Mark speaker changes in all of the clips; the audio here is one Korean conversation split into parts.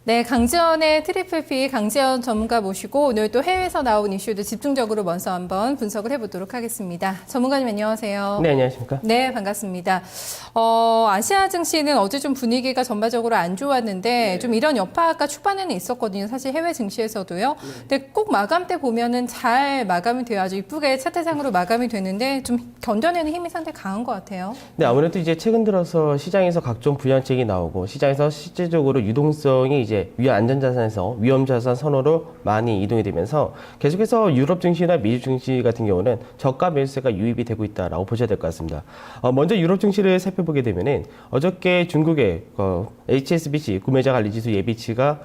Speaker 1: 네, 강지원의 트리플 P 강지원 전문가 모시고 오늘 또 해외에서 나온 이슈도 집중적으로 먼저 한번 분석을 해보도록 하겠습니다. 전문가님 안녕하세요.
Speaker 2: 네, 안녕하십니까?
Speaker 1: 네, 반갑습니다. 아시아 증시는 어제 좀 분위기가 전반적으로 안 좋았는데 좀 이런 여파가 초반에는 있었거든요. 사실 해외 증시에서도요. 근데 꼭 마감 때 보면은 잘 마감이 돼요. 아주 이쁘게 차트상으로 마감이 되는데 좀 견뎌내는 힘이 상당히 강한 것 같아요.
Speaker 2: 네, 아무래도 이제 최근 들어서 시장에서 각종 부양책이 나오고 시장에서 실질적으로 유동성이 이제 안전자산에서 위험자산 선호로 많이 이동이 되면서 계속해서 유럽 증시나 미주 증시 같은 경우는 저가 매수세가 유입이 되고 있다라고 보셔야 될 것 같습니다. 먼저 유럽 증시를 살펴보게 되면은 어저께 중국의 HSBC 구매자 관리 지수 예비치가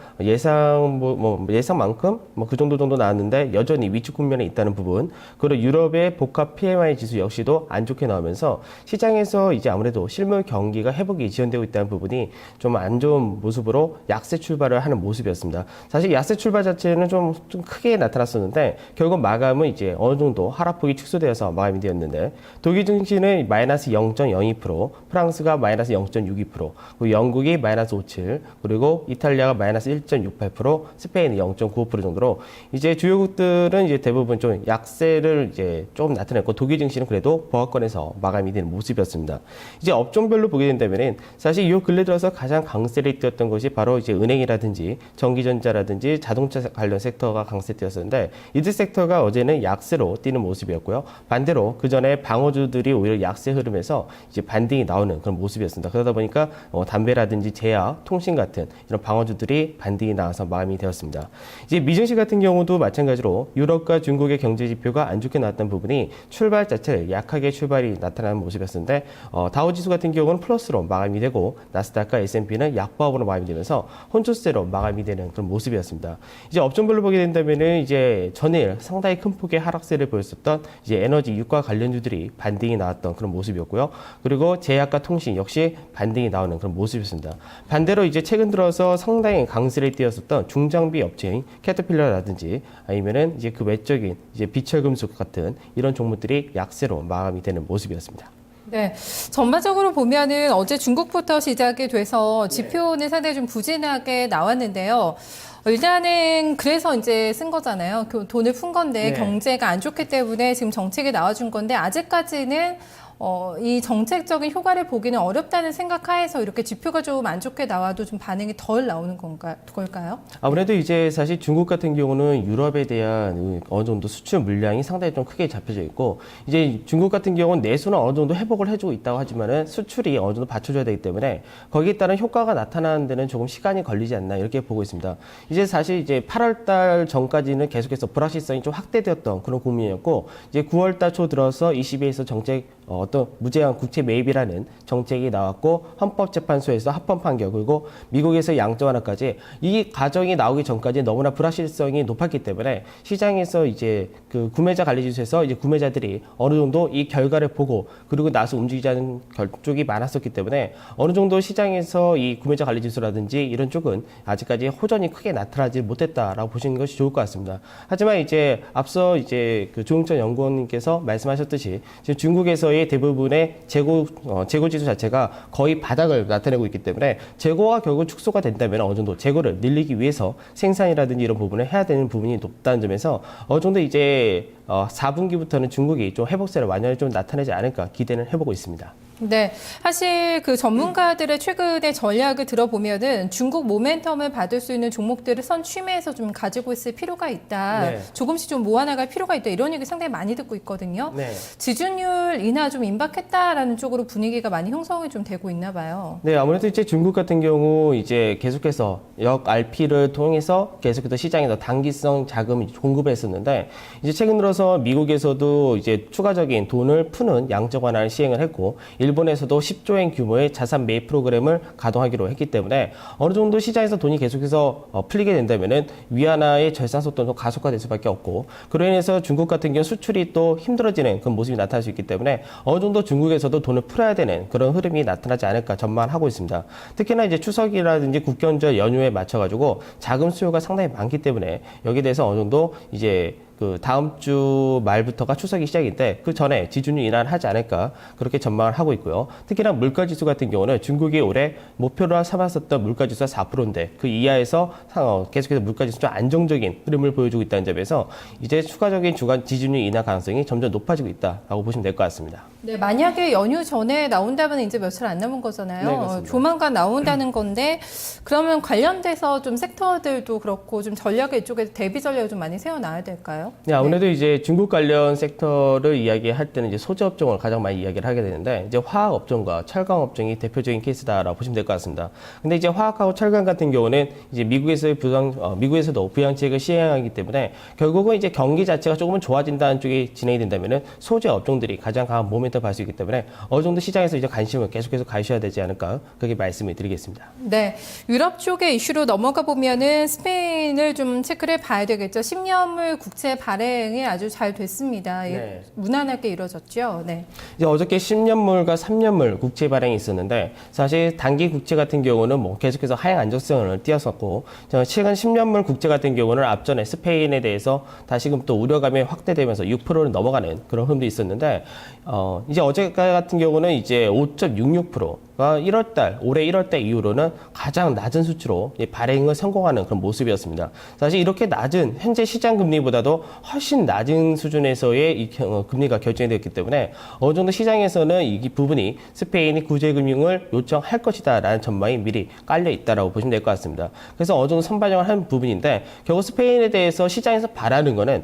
Speaker 2: 예상만큼 그 정도 나왔는데 여전히 위축 국면에 있다는 부분, 그리고 유럽의 복합 PMI 지수 역시도 안 좋게 나오면서 시장에서 이제 아무래도 실물 경기가 회복이 지연되고 있다는 부분이 좀 안 좋은 모습으로 약세 출발을 하는 모습이었습니다. 사실 약세 출발 자체는 좀 크게 나타났었는데 결국 마감은 이제 어느 정도 하락폭이 축소되어서 마감이 되었는데 독일 증시는 마이너스 0.02%, 프랑스가 마이너스 0.62%, 그리고 영국이 마이너스 57%, 그리고 이탈리아가 마이너스 1.68%, 스페인이 0.95% 정도로 이제 주요국들은 이제 대부분 좀 약세를 이제 좀 나타냈고 독일 증시는 그래도 보합권에서 마감이 되는 모습이었습니다. 이제 업종별로 보게 된다면은 사실 이 근래 들어서 가장 강세를 띄었던 것이 바로 이제 은행이라든지 전기전자라든지 자동차 관련 섹터가 강세되었었는데 이들 섹터가 어제는 약세로 뛰는 모습이었고요. 반대로 그 전에 방어주들이 오히려 약세 흐름에서 이제 반등이 나오는 그런 모습이었습니다. 그러다 보니까 담배라든지 제약, 통신 같은 이런 방어주들이 반등이 나와서 마감이 되었습니다. 이제 미증시 같은 경우도 마찬가지로 유럽과 중국의 경제 지표가 안 좋게 나왔던 부분이 출발 자체를 약하게 출발이 나타나는 모습이었는데 다우지수 같은 경우는 플러스로 마감이 되고 나스닥과 S&P는 약보합으로 마감이 되면서 혼조세로 마감이 되는 그런 모습이었습니다. 이제 업종별로 보게 된다면은 이제 전일 상당히 큰 폭의 하락세를 보였었던 이제 에너지 유가 관련주들이 반등이 나왔던 그런 모습이었고요. 그리고 제약과 통신 역시 반등이 나오는 그런 모습이었습니다. 반대로 이제 최근 들어서 상당히 강세를 띄었었던 중장비 업체인 캐터필러라든지 아니면은 이제 그 외적인 이제 비철금속 같은 이런 종목들이 약세로 마감이 되는 모습이었습니다.
Speaker 1: 네, 전반적으로 보면은 어제 중국부터 시작이 돼서 지표는 상당히 좀 부진하게 나왔는데요. 일단은 그래서 이제 쓴 거잖아요. 돈을 푼 건데
Speaker 2: 네.
Speaker 1: 경제가 안 좋기 때문에 지금 정책이 나와준 건데 아직까지는 이 정책적인 효과를 보기는 어렵다는 생각하에서 이렇게 지표가 좀 안 좋게 나와도 좀 반응이 덜 나오는 걸까요?
Speaker 2: 아무래도 이제 사실 중국 같은 경우는 유럽에 대한 어느 정도 수출 물량이 상당히 좀 크게 잡혀져 있고 이제 중국 같은 경우는 내수는 어느 정도 회복을 해주고 있다고 하지만은 수출이 어느 정도 받쳐줘야 되기 때문에 거기에 따른 효과가 나타나는 데는 조금 시간이 걸리지 않나 이렇게 보고 있습니다. 이제 사실 이제 8월 달 전까지는 계속해서 불확실성이 좀 확대되었던 그런 국면이었고 이제 9월 달 초 들어서 ECB에서 정책 어떤 무제한 국채 매입이라는 정책이 나왔고 헌법재판소에서 합헌 판결 그리고 미국에서 양적 완화까지 이 과정이 나오기 전까지 너무나 불확실성이 높았기 때문에 시장에서 이제 그 구매자 관리지수에서 이제 구매자들이 어느 정도 이 결과를 보고 그리고 나서 움직이자는 쪽이 많았었기 때문에 어느 정도 시장에서 이 구매자 관리지수라든지 이런 쪽은 아직까지 호전이 크게 나타나지 못했다라고 보시는 것이 좋을 것 같습니다. 하지만 이제 앞서 이제 그 조응천 연구원님께서 말씀하셨듯이 지금 중국에서의 대부분의 재고 지수 자체가 거의 바닥을 나타내고 있기 때문에 재고가 결국 축소가 된다면 어느 정도 재고를 늘리기 위해서 생산이라든지 이런 부분을 해야 되는 부분이 높다는 점에서 어느 정도 이제 4분기부터는 중국이 좀 회복세를 완전히 좀 나타내지 않을까 기대는 해보고 있습니다.
Speaker 1: 네, 사실 그 전문가들의 최근의 전략을 들어보면은 중국 모멘텀을 받을 수 있는 종목들을 선취매에서 좀 가지고 있을 필요가 있다.
Speaker 2: 네.
Speaker 1: 조금씩 좀 모아나갈 필요가 있다. 이런 얘기 상당히 많이 듣고 있거든요.
Speaker 2: 네.
Speaker 1: 지준율 인하 좀 임박했다라는 쪽으로 분위기가 많이 형성이 좀 되고 있나 봐요.
Speaker 2: 네, 아무래도 이제 중국 같은 경우 이제 계속해서 역 RP를 통해서 계속해서 시장에서 단기성 자금 공급했었는데 이제 최근 들어서 미국에서도 이제 추가적인 돈을 푸는 양적 완화를 시행을 했고 일본에서도 10조엔 규모의 자산 매입 프로그램을 가동하기로 했기 때문에 어느 정도 시장에서 돈이 계속해서 풀리게 된다면은 위안화의 절상 속도는 가속화될 수밖에 없고 그로 인해서 중국 같은 경우 수출이 또 힘들어지는 그런 모습이 나타날 수 있기 때문에 어느 정도 중국에서도 돈을 풀어야 되는 그런 흐름이 나타나지 않을까 전망하고 있습니다. 특히나 이제 추석이라든지 국경절 연휴에 맞춰가지고 자금 수요가 상당히 많기 때문에 여기에 대해서 어느 정도 이제 그 다음 주 말부터가 추석이 시작인데 그 전에 지준율 인하하지 않을까 그렇게 전망을 하고 있고요. 특히나 물가지수 같은 경우는 중국이 올해 목표로 삼았었던 물가지수가 4%인데 그 이하에서 계속해서 물가지수 좀 안정적인 흐름을 보여주고 있다는 점에서 이제 추가적인 주간 지준율 인하 가능성이 점점 높아지고 있다라고 보시면 될 것 같습니다.
Speaker 1: 네, 만약에 연휴 전에 나온다면 이제 며칠 안 남은 거잖아요.
Speaker 2: 네, 그렇습니다.
Speaker 1: 조만간 나온다는 건데 그러면 관련돼서 좀 섹터들도 그렇고 좀 전략을 이쪽에 대비 전략을 좀 많이 세워놔야 될까요?
Speaker 2: 네, 아무래도 이제 중국 관련 섹터를 이야기할 때는 이제 소재 업종을 가장 많이 이야기를 하게 되는데 이제 화학 업종과 철강 업종이 대표적인 케이스다라고 보시면 될 것 같습니다. 근데 이제 화학하고 철강 같은 경우는 이제 미국에서도 부양책을 시행하기 때문에 결국은 이제 경기 자체가 조금은 좋아진다는 쪽이 진행이 된다면은 소재 업종들이 가장 강한 모멘텀을 할 수 있기 때문에 어느 정도 시장에서 이제 관심을 계속해서 가셔야 되지 않을까 그렇게 말씀을 드리겠습니다.
Speaker 1: 네, 유럽 쪽의 이슈로 넘어가 보면은 스페인을 좀 체크를 봐야 되겠죠. 10년물 국채 발행이 아주 잘 됐습니다.
Speaker 2: 네.
Speaker 1: 무난하게 이루어졌죠. 네.
Speaker 2: 이제 어저께 10년물과 3년물 국채 발행이 있었는데 사실 단기 국채 같은 경우는 뭐 계속해서 하향 안정성을 띄었었고 최근 10년물 국채 같은 경우는 앞전에 스페인에 대해서 다시금 또 우려감이 확대되면서 6%를 넘어가는 그런 흐름도 있었는데 이제 어제 같은 경우는 이제 5.66%가 올해 1월달 이후로는 가장 낮은 수치로 발행을 성공하는 그런 모습이었습니다. 사실 이렇게 낮은 현재 시장 금리보다도 훨씬 낮은 수준에서의 이 금리가 결정이 됐기 때문에 어느 정도 시장에서는 이 부분이 스페인이 구제금융을 요청할 것이다라는 전망이 미리 깔려 있다라고 보시면 될 것 같습니다. 그래서 어느 정도 선반영을 한 부분인데 결국 스페인에 대해서 시장에서 바라는 거는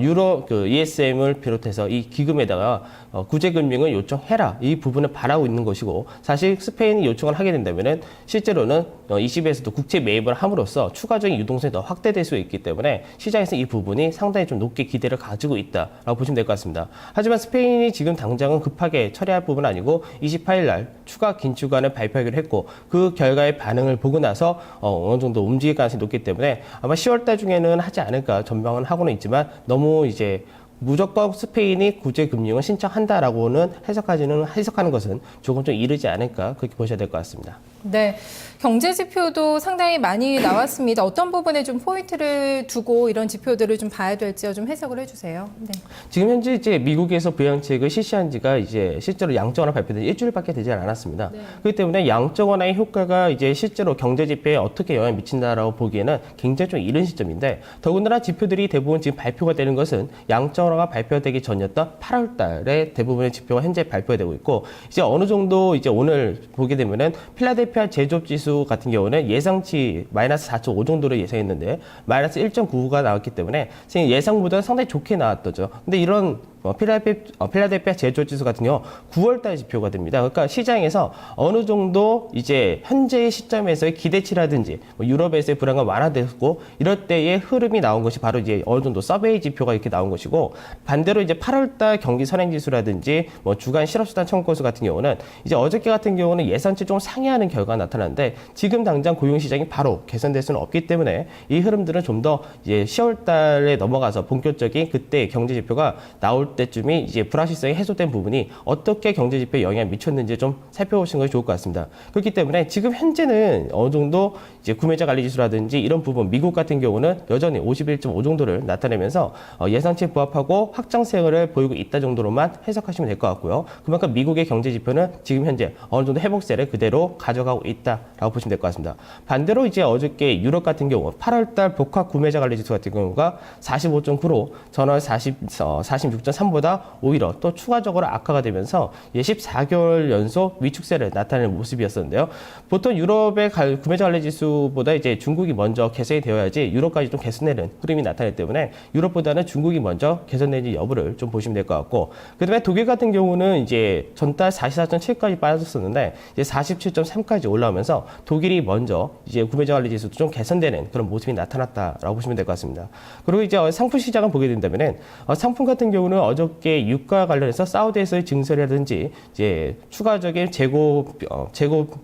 Speaker 2: 유로 ESM을 비롯해서 이 기금에다가 구제금융을 요청해라 이 부분을 바라고 있는 것이고 사실 스페인이 요청을 하게 된다면은 실제로는 ECB에서도 국채 매입을 함으로써 추가적인 유동성이 더 확대될 수 있기 때문에 시장에서 이 부분이 상당히 좀 높게 기대를 가지고 있다라고 보시면 될 것 같습니다. 하지만 스페인이 지금 당장은 급하게 처리할 부분은 아니고 28일 날 추가 긴축안을 발표하기로 했고 그 결과의 반응을 보고 나서 어느 정도 움직일 가능성이 높기 때문에 아마 10월 달 중에는 하지 않을까 전망은 하고는 있지만 너무 이제 무조건 스페인이 구제금융을 신청한다라고는 해석하는 것은 조금 좀 이르지 않을까 그렇게 보셔야 될 것 같습니다.
Speaker 1: 네, 경제 지표도 상당히 많이 나왔습니다. 어떤 부분에 좀 포인트를 두고 이런 지표들을 좀 봐야 될지 좀 해석을 해주세요. 네.
Speaker 2: 지금 현재 이제 미국에서 부양책을 실시한 지가 이제 실제로 양적 완화 발표된 일주일밖에 되지 않았습니다. 네. 그렇기 때문에 양적 완화의 효과가 이제 실제로 경제 지표에 어떻게 영향을 미친다라고 보기에는 굉장히 좀 이른 시점인데 더군다나 지표들이 대부분 지금 발표가 되는 것은 양적 완화가 발표되기 전이었던 8월 달에 대부분의 지표가 현재 발표가 되고 있고 이제 어느 정도 이제 오늘 보게 되면은 필라델피아 제조업 지수 같은 경우는 예상치 마이너스 4.5 정도를 예상했는데 마이너스 1.9가 나왔기 때문에 예상보다 상당히 좋게 나왔더죠. 근데 이런 필라델피아 제조업 지수 같은 경우 9월달 지표가 됩니다. 그러니까 시장에서 어느 정도 이제 현재의 시점에서의 기대치라든지 유럽에서의 불안감 완화됐고 이럴 때의 흐름이 나온 것이 바로 이제 어느 정도 서베이 지표가 이렇게 나온 것이고 반대로 이제 8월달 경기 선행 지수라든지 주간 실업수당 청구 건수 같은 경우는 이제 어저께 같은 경우는 예상치 좀 상회하는 결과가 나타났는데 지금 당장 고용 시장이 바로 개선될 수는 없기 때문에 이 흐름들은 좀 더 이제 10월달에 넘어가서 본격적인 그때 경제 지표가 나올 때쯤이 이제 불확실성이 해소된 부분이 어떻게 경제 지표에 영향을 미쳤는지 좀 살펴보시는 것이 좋을 것 같습니다. 그렇기 때문에 지금 현재는 어느 정도 이제 구매자 관리 지수라든지 이런 부분 미국 같은 경우는 여전히 51.5 정도를 나타내면서 예상치에 부합하고 확장세를 보이고 있다 정도로만 해석하시면 될 것 같고요. 그만큼 미국의 경제 지표는 지금 현재 어느 정도 회복세를 그대로 가져가고 있다라고 보시면 될 것 같습니다. 반대로 이제 어저께 유럽 같은 경우 8월달 복합 구매자 관리 지수 같은 경우가 45.9로 전월 46.3보다 오히려 또 추가적으로 악화가 되면서 14개월 연속 위축세를 나타내는 모습이었었는데요. 보통 유럽의 구매자 관리 지수보다 이제 중국이 먼저 개선이 되어야지 유럽까지 좀 개선되는 흐름이 나타나기 때문에 유럽보다는 중국이 먼저 개선되는지 여부를 좀 보시면 될 것 같고 그다음에 독일 같은 경우는 이제 전달 44.7까지 빠졌었는데 이제 47.3까지 올라오면서 독일이 먼저 이제 구매자 관리 지수도 좀 개선되는 그런 모습이 나타났다라고 보시면 될 것 같습니다. 그리고 이제 상품 시장을 보게 된다면은 상품 같은 경우는 어저께 유가 관련해서 사우디에서의 증설이라든지 이제 추가적인 재고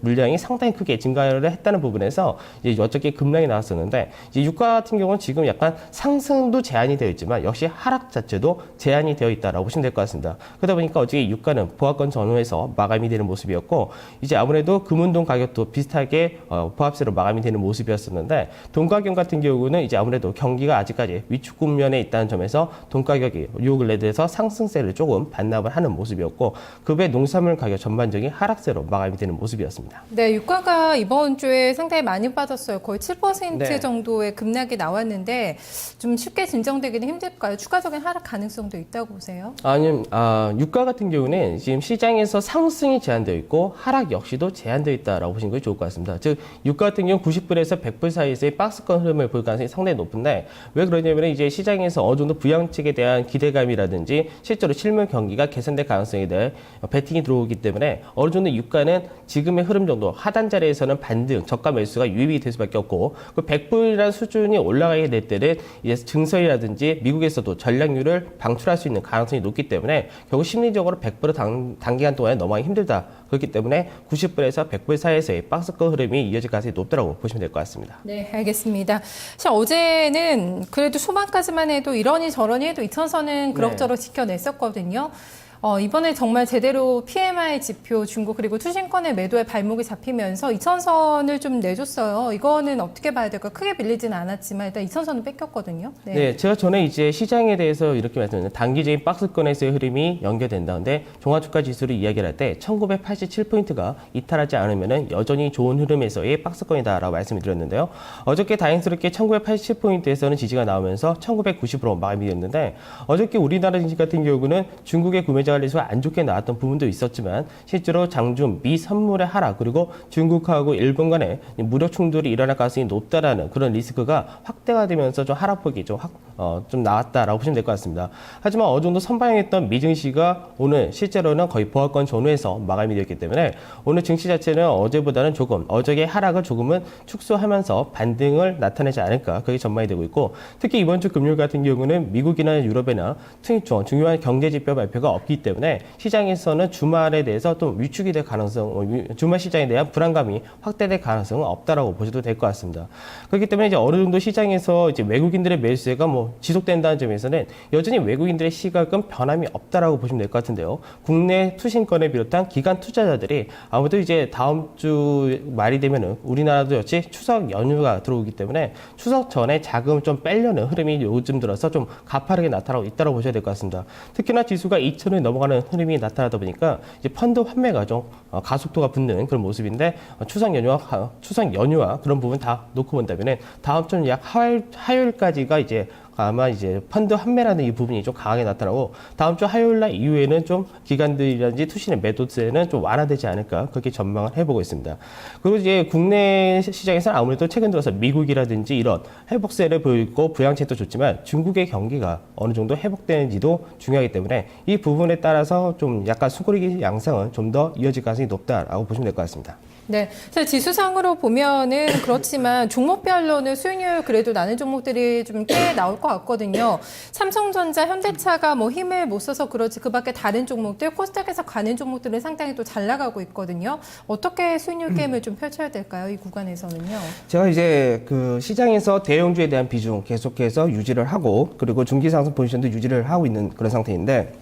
Speaker 2: 물량이 상당히 크게 증가를 했다는 부분에서 이제 어저께 급락이 나왔었는데 이제 유가 같은 경우는 지금 약간 상승도 제한이 되어 있지만 역시 하락 자체도 제한이 되어 있다라고 보시면 될 것 같습니다. 그러다 보니까 어저께 유가는 보합권 전후에서 마감이 되는 모습이었고 이제 아무래도 금운동 가격도 비슷하게 보합세로 마감이 되는 모습이었었는데 돈 가격 같은 경우는 이제 아무래도 경기가 아직까지 위축 국면에 있다는 점에서 돈 가격이 요 근래 들어서 상승세를 조금 반납을 하는 모습이었고 그 외 농산물 가격 전반적인 하락세로 마감이 되는 모습이었습니다.
Speaker 1: 네, 유가가 이번 주에 상당히 많이 빠졌어요. 거의 7%
Speaker 2: 네.
Speaker 1: 정도의 급락이 나왔는데 좀 쉽게 진정되기는 힘들까요? 추가적인 하락 가능성도 있다고 보세요?
Speaker 2: 유가 같은 경우는 지금 시장에서 상승이 제한되어 있고 하락 역시도 제한되어 있다라고 보시는 것이 좋을 것 같습니다. 즉 유가 같은 경우 90불에서 100불 사이에서의 박스권 흐름을 볼 가능성이 상당히 높은데 왜 그러냐면 이제 시장에서 어느 정도 부양책에 대한 기대감이라든지 실제로 실물 경기가 개선될 가능성에 대해 베팅이 들어오기 때문에 어느 정도 유가는 지금의 흐름 정도 하단 자리에서는 반등, 저가 매수가 유입이 될 수밖에 없고 그 100불이라는 수준이 올라가게 될 때는 이제 증설이라든지 미국에서도 전략률을 방출할 수 있는 가능성이 높기 때문에 결국 심리적으로 100불을 단기간 동안에 넘어가기 힘들다. 그렇기 때문에 90불에서 100불 사이에서의 박스권 흐름이 이어질 가능성이 높다고 보시면 될 것 같습니다.
Speaker 1: 네, 알겠습니다. 사실 어제는 그래도 소만까지만 해도 이러니 저러니 해도 이천선은 그럭저럭 지켜냈었거든요. 이번에 정말 제대로 PMI 지표 중국 그리고 투신권의 매도에 발목이 잡히면서 이천선을 좀 내줬어요. 이거는 어떻게 봐야 될까요? 크게 밀리지는 않았지만 일단 이천선은 뺏겼거든요.
Speaker 2: 네, 제가 전에 이제 시장에 대해서 이렇게 말씀드렸는데 단기적인 박스권에서의 흐름이 연결된다. 근데 종합주가 지수를 이야기를 할 때 1987포인트가 이탈하지 않으면은 여전히 좋은 흐름에서의 박스권이다라고 말씀을 드렸는데요. 어저께 다행스럽게 1987포인트에서는 지지가 나오면서 1990으로 마감이 됐는데 어저께 우리나라 증시 같은 경우는 중국의 구매자 관리수가 안 좋게 나왔던 부분도 있었지만 실제로 장중 미 선물의 하락 그리고 중국하고 일본 간의 무력 충돌이 일어날 가능성이 높다라는 그런 리스크가 확대가 되면서 좀 하락폭이 좀 나왔다라고 보시면 될 것 같습니다. 하지만 어느 정도 선방했던 미 증시가 오늘 실제로는 거의 보합권 전후에서 마감이 되었기 때문에 오늘 증시 자체는 어제보다는 조금 어저께 하락을 조금은 축소하면서 반등을 나타내지 않을까 그게 전망이 되고 있고 특히 이번 주 금요일 같은 경우는 미국이나 유럽이나 중요한 경제 지표 발표가 없기 때문에 시장에서는 주말에 대해서 또 위축이 될 가능성, 주말 시장에 대한 불안감이 확대될 가능성은 없다라고 보셔도 될 것 같습니다. 그렇기 때문에 이제 어느 정도 시장에서 이제 외국인들의 매수세가 지속된다는 점에서는 여전히 외국인들의 시각은 변함이 없다라고 보시면 될 것 같은데요. 국내 투신권을 비롯한 기관 투자자들이 아무래도 이제 다음 주 말이 되면은 우리나라도 역시 추석 연휴가 들어오기 때문에 추석 전에 자금을 좀 빼려는 흐름이 요즘 들어서 좀 가파르게 나타나고 있다고 보셔야 될 것 같습니다. 특히나 지수가 2,000을 넘어가는 흐름이 나타나다 보니까 이제 펀드 환매가 좀 가속도가 붙는 그런 모습인데 추석 연휴와 그런 부분 다 놓고 본다면은 다음 주는 약 화요일까지가 이제 아마 이제 펀드 환매라는 이 부분이 좀 강하게 나타나고 다음 주 화요일 날 이후에는 좀 기관들이라든지 투신의 매도세는 좀 완화되지 않을까 그렇게 전망을 해보고 있습니다. 그리고 이제 국내 시장에서는 아무래도 최근 들어서 미국이라든지 이런 회복세를 보이고 부양책도 좋지만 중국의 경기가 어느 정도 회복되는지도 중요하기 때문에 이 부분에 따라서 좀 약간 수그리기 양상은 좀 더 이어질 가능성이 높다라고 보시면 될 것 같습니다.
Speaker 1: 네, 지수상으로 보면은 그렇지만 종목별로는 수익률 그래도 나는 종목들이 좀 꽤 나올 것 같거든요. 삼성전자, 현대차가 힘을 못 써서 그렇지 그밖에 다른 종목들 코스닥에서 가는 종목들은 상당히 또 잘 나가고 있거든요. 어떻게 수익률 게임을 좀 펼쳐야 될까요? 이 구간에서는요.
Speaker 2: 제가 이제 그 시장에서 대형주에 대한 비중 계속해서 유지를 하고 그리고 중기 상승 포지션도 유지를 하고 있는 그런 상태인데.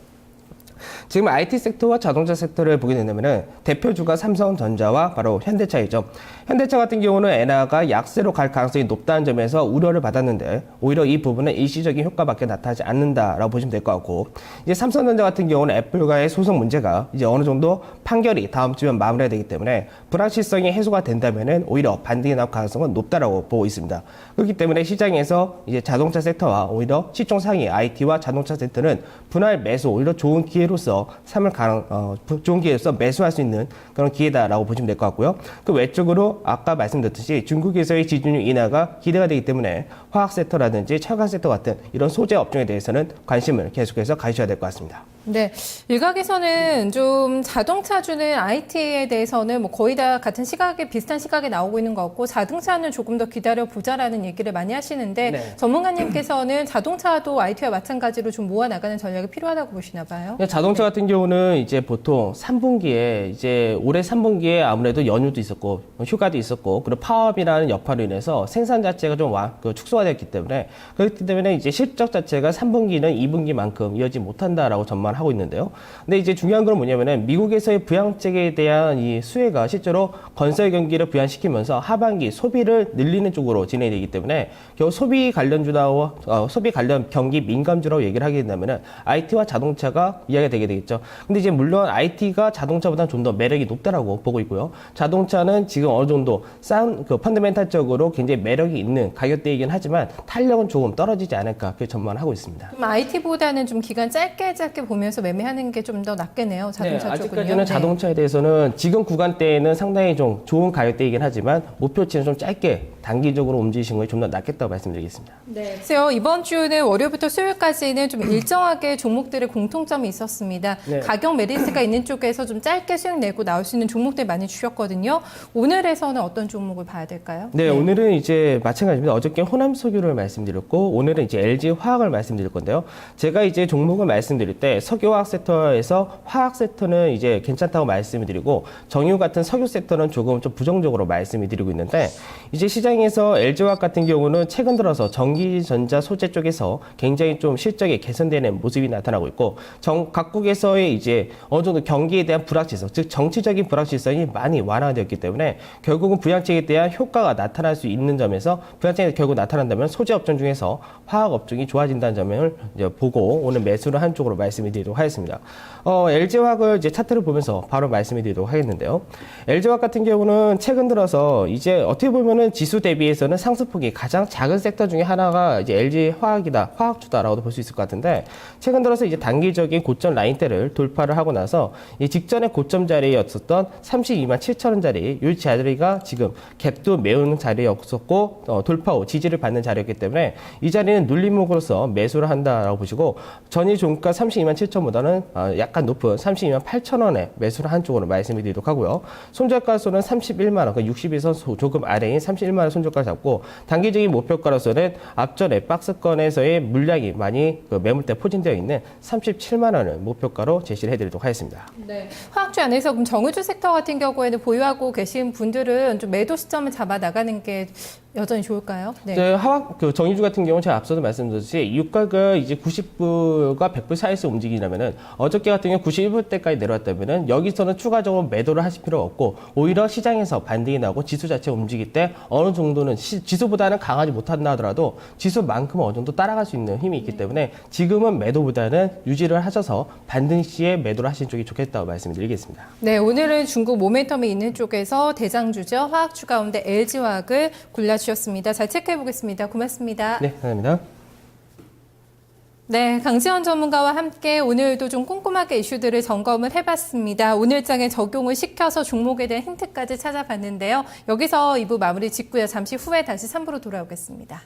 Speaker 2: 지금 IT 섹터와 자동차 섹터를 보게 된다면 대표주가 삼성전자와 바로 현대차이죠. 현대차 같은 경우는 엔화가 약세로 갈 가능성이 높다는 점에서 우려를 받았는데 오히려 이 부분은 일시적인 효과밖에 나타나지 않는다라고 보시면 될 것 같고 이제 삼성전자 같은 경우는 애플과의 소송 문제가 이제 어느 정도 판결이 다음 주면 마무리가 되기 때문에 불확실성이 해소가 된다면은 오히려 반등이 나올 가능성은 높다라고 보고 있습니다. 그렇기 때문에 시장에서 이제 자동차 섹터와 오히려 시총 상위 IT와 자동차 섹터는 분할 매수 오히려 좋은 기회로서 좋은 기회로서 매수할 수 있는 그런 기회다라고 보시면 될 것 같고요. 그 외적으로 아까 말씀드렸듯이 중국에서의 지준율 인하가 기대가 되기 때문에 화학 섹터라든지 철강 섹터 같은 이런 소재 업종에 대해서는 관심을 계속해서 가지셔야 될 것 같습니다.
Speaker 1: 네, 일각에서는 좀 자동차주는 IT에 대해서는 뭐 거의 다 같은 시각에 비슷한 시각에 나오고 있는 것 같고 자동차는 조금 더 기다려 보자라는 얘기를 많이 하시는데
Speaker 2: 네.
Speaker 1: 전문가님께서는 자동차도 IT와 마찬가지로 좀 모아 나가는 전략이 필요하다고 보시나 봐요.
Speaker 2: 자동차 같은 경우는 이제 보통 3분기에 이제 올해 3분기에 아무래도 연휴도 있었고 휴가도 있었고 그리고 파업이라는 여파로 인해서 생산 자체가 좀 축소화됐기 때문에 그렇기 때문에 이제 실적 자체가 3분기는 2분기만큼 이어지지 못한다라고 전망을 하고 있는데요. 근데 이제 중요한 건 뭐냐면은 미국에서의 부양책에 대한 이 수혜가 실제로 건설 경기를 부양시키면서 하반기 소비를 늘리는 쪽으로 진행이 되기 때문에 결국 소비 관련주나 소비 관련 경기 민감주라고 얘기를 하게 된다면은 IT와 자동차가 이야기가 되게 되겠죠. 근데 이제 물론 IT가 자동차보다 좀 더 매력이 높다라고 보고 있고요. 자동차는 지금 어느 정도 펀더멘탈적으로 굉장히 매력이 있는 가격대이긴 하지만 탄력은 조금 떨어지지 않을까 그렇게 전망을 하고 있습니다.
Speaker 1: 좀 IT보다는 좀 기간 짧게 보면서 매매하는 게 좀 더 낫겠네요. 자동차 쪽은요.
Speaker 2: 아직까지는 자동차에 대해서는 지금 구간대에는 상당히 좀 좋은 가격대이긴 하지만 목표치는 좀 짧게 단기적으로 움직이시는 것이 좀 더 낫겠다고 말씀드리겠습니다.
Speaker 1: 네. 그래서 이번 주는 월요일부터 수요일까지는 좀 일정하게 종목들의 공통점이 있었습니다.
Speaker 2: 네.
Speaker 1: 가격 메리트가 있는 쪽에서 좀 짧게 수익 내고 나올 수 있는 종목들 많이 주셨거든요. 오늘에서는 어떤 종목을 봐야 될까요?
Speaker 2: 네, 오늘은 이제 마찬가지입니다. 어저께 호남석유를 말씀드렸고 오늘은 이제 LG화학을 말씀드릴 건데요. 제가 이제 종목을 말씀드릴 때 석유화학 섹터에서 화학 섹터는 이제 괜찮다고 말씀을 드리고 정유 같은 석유 섹터는 조금 좀 부정적으로 말씀을 드리고 있는데 이제 시장에서 LG화학 같은 경우는 최근 들어서 전기전자 소재 쪽에서 굉장히 좀 실적이 개선되는 모습이 나타나고 있고 각국에서의 이제 어느 정도 경기에 대한 불확실성, 즉 정치적인 불확실성이 많이 완화되었기 때문에 결국은 부양책에 대한 효과가 나타날 수 있는 점에서 부양책이 결국 나타난다면 소재 업종 중에서 화학 업종이 좋아진다는 점을 이제 보고 오늘 매수를 한 쪽으로 말씀을 드리도록 하겠습니다. LG화학을 이제 차트를 보면서 바로 말씀을 드리도록 하겠는데요. LG화학 같은 경우는 최근 들어서 이제 어떻게 보면은 지수 대비해서는 상승폭이 가장 작은 섹터 중에 하나가 이제 LG화학이다, 화학주다라고도 볼 수 있을 것 같은데 최근 들어서 이제 단기적인 고점 라인대를 돌파를 하고 나서 이 직전의 고점 자리였었던 32만 7천 원 자리, 이 자리가 지금 갭도 메우는 자리였었고 돌파 후 지지를 받는 자리였기 때문에 이 자리는 눌림목으로서 매수를 한다라고 보시고 전일 종가 32만 7천보다는 약간 높은 32만 8천 원에 매수를 한 쪽으로 말씀을 드리도록 하고요. 손절가로서는 31만 원, 그러니까 60에서 조금 아래인 31만 원 손절가 잡고 단기적인 목표가로서는 앞전에 박스권에서의 물량이 많이 매물대 포진되어 있는 37만 원을 목표가로 제시를 해드리도록 하겠습니다.
Speaker 1: 네. 화학주 안에서 그럼 정유주 섹터 같은 경우에는 보유하고 계신 분들은 좀 매도 시점을 잡아 나가는 게 여전히 좋을까요? 네.
Speaker 2: 정유주 같은 경우는 제가 앞서도 말씀드렸듯이 유가가 이제 90불과 100불 사이에서 움직이려면은 어저께 같은 경우 91불대까지 내려왔다면은 여기서는 추가적으로 매도를 하실 필요가 없고 오히려 시장에서 반등이 나고 지수 자체가 움직일 때 어느 정도는 지수보다는 강하지 못한다 하더라도 지수만큼은 어느 정도 따라갈 수 있는 힘이 있기 때문에 지금은 매도보다는 유지를 하셔서 반등 시에 매도를 하시는 쪽이 좋겠다고 말씀드리겠습니다.
Speaker 1: 네, 오늘은 중국 모멘텀이 있는 쪽에서 대장주죠. 화학주 가운데 LG화학을 골라주셨습니다. 잘 체크해 보겠습니다. 고맙습니다.
Speaker 2: 네, 감사합니다.
Speaker 1: 네, 강지원 전문가와 함께 오늘도 좀 꼼꼼하게 이슈들을 점검을 해봤습니다. 오늘장에 적용을 시켜서 종목에 대한 힌트까지 찾아봤는데요. 여기서 2부 마무리 짓고요. 잠시 후에 다시 3부로 돌아오겠습니다.